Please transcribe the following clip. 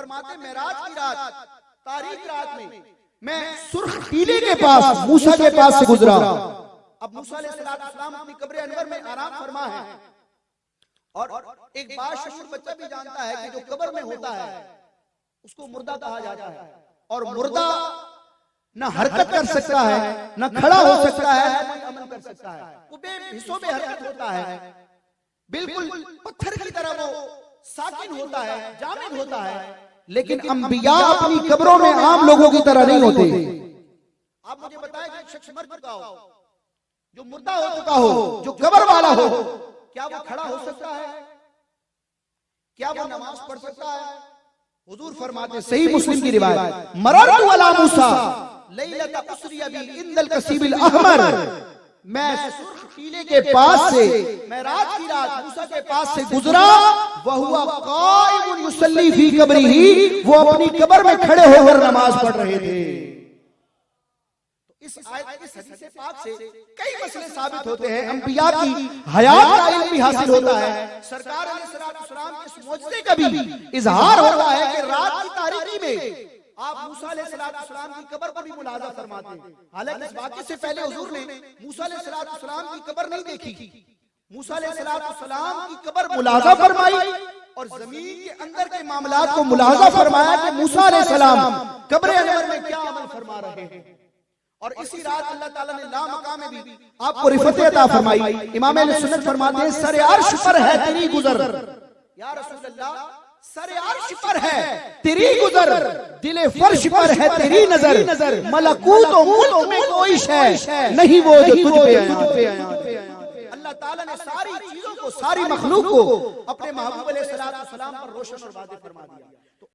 फरमाते मेराज की रात, तारीख रात में मैं सुर्ख टीले के पास मूसा के पास से गुजरा। अब मूसा अलैहिस्सलाम अपनी कब्र अनवर में आराम फरमा है, और एक बाशऊर बच्चा भी जानता है कि जो कब्र में होता है उसको मुर्दा कहा जाता है, और मुर्दा न हरकत कर सकता है, न खड़ा हो सकता है, न कोई अमल कर सकता है। वो बेहिस्सों में हरकत होता है, बिल्कुल पत्थर की तरह वो साकिन होता है, जामिद होता है। लेकिन अंबिया अपनी कब्रों में आम लोगों की तरह नहीं होते। आप मुझे बताएं कि एक शख्स मर चुका हो, जो मुर्दा हो चुका हो, जो कब्र वाला हो, क्या वो खड़ा हो सकता है? क्या वो नमाज पढ़ सकता है? हुजूर फरमाते, सही मुस्लिम की रिवायत, मररतु अला मूसा लैलत उसरिया बी इंदल कसीबिल अहमर, मैं सुर्ख टीले के पास से, मैं रात की रात मूसा के पास से गुजरा, वहुवा काइमुन युसल्ली फी कब्रिही, वो अपनी कब्र में खड़े होकर नमाज पढ़ रहे थे। इस आयत इस हदीस पाक से कई मसले साबित होते हैं। अंबिया की हयात का इल्म भी हासिल होता है। सरकार अलैहिस्सलाम के इस मौजज़े का भी इजहार होता है कि रात की तारीकी में आप मूसा अलैहिस्सलाम की कब्र को भी मुलाजा फरमाते हैं। हालांकि इस वाक़े से पहले हुजूर ने मूसा अलैहिस्सलाम की कब्र नहीं देखी। मूसा अलैहिस्सलाम की कब्र मुलाजा फरमाई और जमीन के अंदर के मामलात को मुलाजा फरमाया कि मूसा अलैहिस्सलाम कब्र अनवर में क्या अमल फरमा रहे हैं। और इसी रात अल्लाह ताला ने ला मकाम में भी आपको रिफत अता फरमाई। इमाम अहले सुन्नत फरमाते हैं, सरे अर्श पर है तेरी गुजर, या रसूल अल्लाह, सरे अर्श पर है तेरी गुजर, दिले फर्श पर है तेरी नजर, मलकूत और मुल्क में कोई शय नहीं वो जो तुझ पे आया। अल्लाह ताला ने सारी चीजों को, सारी मखलूक को अपने महबूब अलैहिस्सलाम पर रोशन और वाज़ेह फरमा दिया।